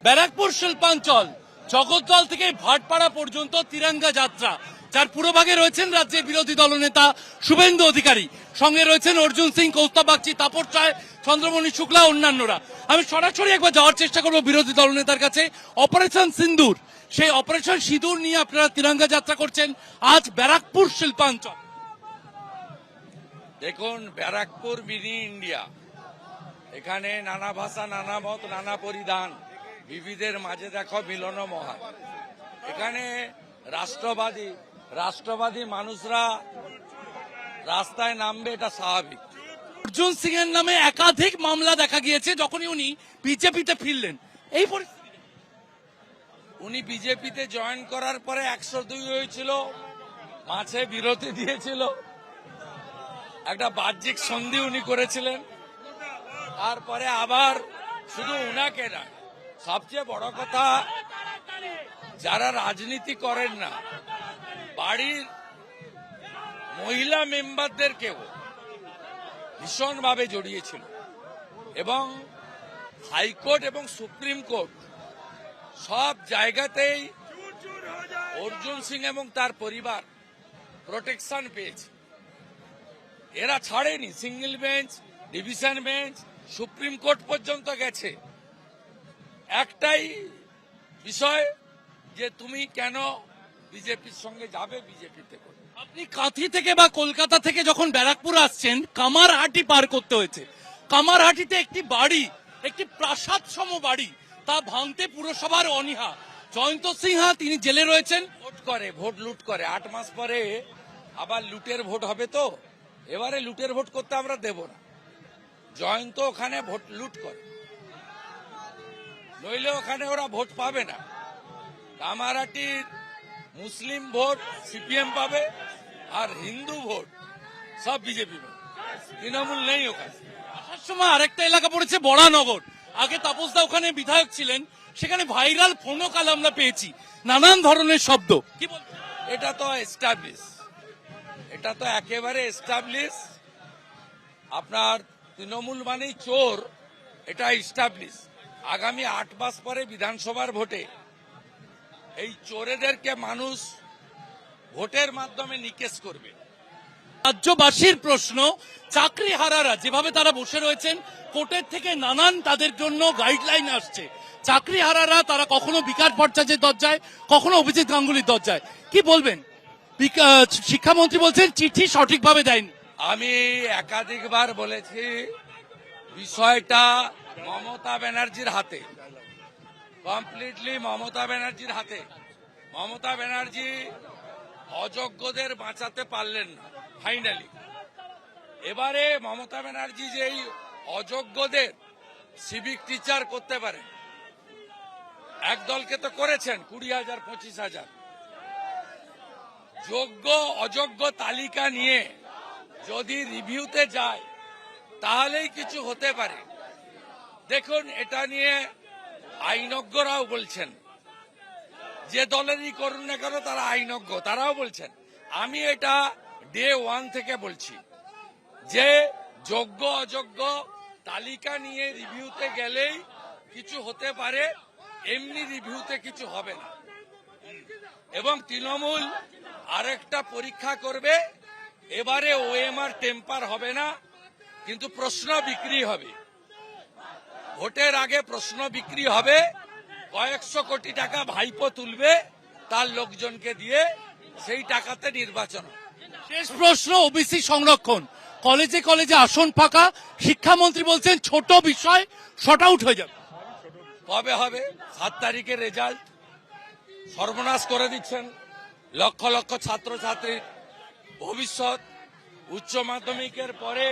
ব্যারাকপুর শিল্পাঞ্চল জগদ্দল থেকে ভাটপাড়া পর্যন্ত তিরঙ্গা যাত্রা, যার পুরোভাগে রয়েছেন রাজ্যের বিরোধী দলনেতা শুভেন্দু অধিকারী, সঙ্গে রয়েছেন অর্জুন সিং, কৌস্তব বাগচি, তাপস রায়, চন্দ্রমণি শুক্লা, অন্যান্যরা। আমি সরাসরি একবার যাওয়ার চেষ্টা করবো বিরোধী দলনেতার কাছে। অপারেশন সিন্দুর, সেই অপারেশন সিঁদুর নিয়ে আপনারা তিরঙ্গা যাত্রা করছেন আজ ব্যারাকপুর শিল্পাঞ্চল। দেখুন, ব্যারাকপুর মিনি ইন্ডিয়া, এখানে নানা ভাষা, নানা মত, নানা পরিধান, বিবিধের মাঝে দেখো মিলন মহান। এখানে রাষ্ট্রবাদী মানুষরা রাস্তায় নামবে, এটা স্বাভাবিক। অর্জুন সিং এর নামে একাধিক মামলা দেখা গিয়েছে যখনই উনি বিজেপিতে ফিরলেন। এই পরিস্থিতি, উনি বিজেপিতে জয়েন করার পরে 102 হয়েছিল, মাঝে বিরতি দিয়েছিল, একটা বাহ্যিক সন্ধি উনি করেছিলেন, তারপরে আবার শুধু উনাকে না, সবচেয়ে বড় কথা যারা রাজনীতি করেন না, বাড়ির মহিলা মেম্বারদেরকেও ভীষণভাবে জড়িয়েছিল। এবং হাইকোর্ট এবং সুপ্রিম কোর্ট সব জায়গাতেই অর্জুন সিং এবং তার পরিবার প্রোটেকশন পেয়েছে। এরা ছাড়েনি, single bench, division bench, supreme court পর্যন্ত গেছে। একটাই বিষয় যে তুমি কেন বিজেপির সঙ্গে যাবে, বিজেপিতে করবে। আপনি কাঁথি থেকে বা কলকাতা থেকে যখন ব্যারাকপুর আসছেন, কামারহাটি পার করতে হয়েছে। কামারহাটিতে একটি বাড়ি, একটি প্রাসাদ সম বাড়ি, তা ভাঙতে পুরসভার অনীহা। জয়ন্ত সিনহা তিনি জেলে রয়েছেন। ভোট লুট করে 8 মাস পরে আবার লুটের ভোট হবে, তো এবারে লুটের ভোট করতে আমরা দেব না। জয়ন্ত ওখানে ভোট লুট করে, নইলে ওখানে ওরা ভোট পাবে না। কামারহাটির মুসলিম ভোট সিপিএম পাবে, আর হিন্দু ভোট সব বিজেপি পাবে। তৃণমূল নেই ওখানে। আসার সময় আরেকটা এলাকা পড়েছে বড়ানগর। আগে তাপসদা ওখানে বিধায়ক ছিলেন, সেখানে ভাইরাল ফোনও কাল আমরা পেয়েছি, নানান ধরনের শব্দ। কি বলছেন? এটা তো এস্টাবলিশ, এটা তো একেবারে এস্টাবলিশ। আপনার তৃণমূল মানেই চোর, এটা এস্টাবলিশ। আগামী 8 মাস পরে বিধানসভার ভোটে এই চোরেদেরকে মানুষ ভোটের মাধ্যমে নিকেশ করবে। রাজ্যবাসীর প্রশ্ন, চাকরি হারারা যেভাবে তারা বসে রয়েছেন, কোর্টের থেকে নানান তাদের জন্য গাইডলাইন আসছে। চাকরি হারারা তারা কখনো বিকাশ ভট্টাচার্যের দরজায়, কখনো অভিজিৎ গাঙ্গুলির দরজায়। কি বলবেন? শিক্ষামন্ত্রী বলছেন চিঠি সঠিকভাবে দেয়নি। আমি একাধিকবার বলেছি, বিষয়টা মমতা ব্যানার্জির হাতে, কমপ্লিটলি মমতা ব্যানার্জির হাতে। মমতা ব্যানার্জি অযোগ্যদের বাঁচাতে পারলেন না ফাইনালি। এবারে মমতা ব্যানার্জি যেই অযোগ্যদের সিভিক টিচার করতে পারে, এক দলকে তো করেছেন 20,000 25,000। যোগ্য অযোগ্য তালিকা নিয়ে যদি রিভিউতে যায় তাহলেই কিছু হতে পারে। দেখুন, এটা নিয়ে আইনজ্ঞরাও বলছেন, যে দলেরই করুন না কেন তারা আইনজ্ঞ, তারাও বলছেন। আমি এটা ডে 1 থেকে বলছি যে যোগ্য অযোগ্য তালিকা নিয়ে রিভিউতে গেলেই কিছু হতে পারে, এমনি রিভিউতে কিছু হবে না। এবং তৃণমূল আরেকটা পরীক্ষা করবে, এবারে ওএমআর টেম্পার হবে না, কিন্তু প্রশ্ন বিক্রি হবে। ভোটের আগে প্রশ্ন বিক্রি হবে, কয়েকশো কোটি টাকা ভাইপো তুলবে তার লোকজনকে দিয়ে, সেই টাকাতে নির্বাচন। শেষ প্রশ্ন, ওবিসি সংরক্ষণ, কলেজে কলেজে আসন ফাঁকা, শিক্ষামন্ত্রী বলছেন ছোট বিষয়, শর্ট আউট হয়ে যাবে। কবে হবে? 7 তারিখের রেজাল্ট সর্বনাশ করে দিচ্ছেন লক্ষ লক্ষ ছাত্রছাত্রীর ভবিষ্যৎ। উচ্চ মাধ্যমিকের পরে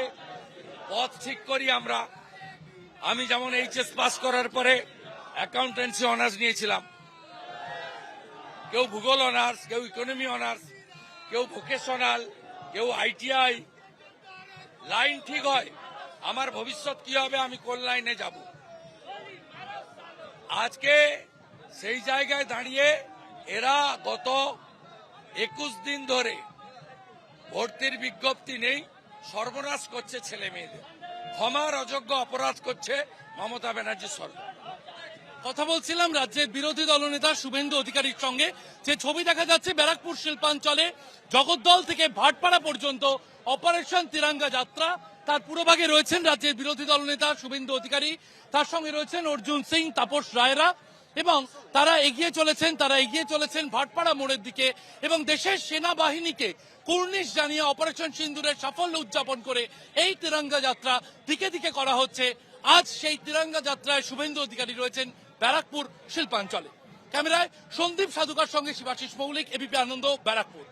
পথ ঠিক করি আমরা। আমি যেমন এইচএস পাস করার পরে অ্যাকাউন্টেন্সি অনার্স নিয়েছিলাম, কেউ ভূগোল অনার্স, কেউ ইকোনমি অনার্স, কেউ ভোকেশনাল, কেউ আইটিআই। লাইন ঠিক হয়, আমার ভবিষ্যৎ কি হবে, আমি কোন লাইনে যাব। আজকে সেই জায়গায় দাঁড়িয়ে এরা গত 21 দিন ধরে ভর্তির বিজ্ঞপ্তি নেই, সর্বনাশ করছে ছেলে মেয়েদের, ক্ষমার অযোগ্য অপরাধ করছে মমতা ব্যানার্জি সরকার। কথা বলছিলাম রাজ্যের বিরোধী দলনেতা শুভেন্দু অধিকারীর সঙ্গে। যে ছবি দেখা যাচ্ছে ব্যারাকপুর শিল্পাঞ্চলে জগদ্দল থেকে ভাটপাড়া পর্যন্ত অপারেশন তিরঙ্গা যাত্রা, তার পুরোভাগে রয়েছেন রাজ্যের বিরোধী দলনেতা শুভেন্দু অধিকারী, তার সঙ্গে রয়েছেন অর্জুন সিং, তাপস রায়রা, এবং তারা এগিয়ে চলেছেন ভাটপাড়া মোড়ের দিকে এবং দেশের সেনাবাহিনীকে কুর্নিশ জানিয়ে অপারেশন সিন্দুরের সাফল্য উদযাপন করে এই তিরঙ্গা যাত্রা দিকে দিকে করা হচ্ছে। আজ সেই তিরঙ্গা যাত্রায় শুভেন্দু অধিকারী রয়েছেন ব্যারাকপুর শিল্পাঞ্চলে। ক্যামেরায় সন্দীপ সাধুকার সঙ্গে শিবাশিস মৌলিক, এবিপি আনন্দ, ব্যারাকপুর।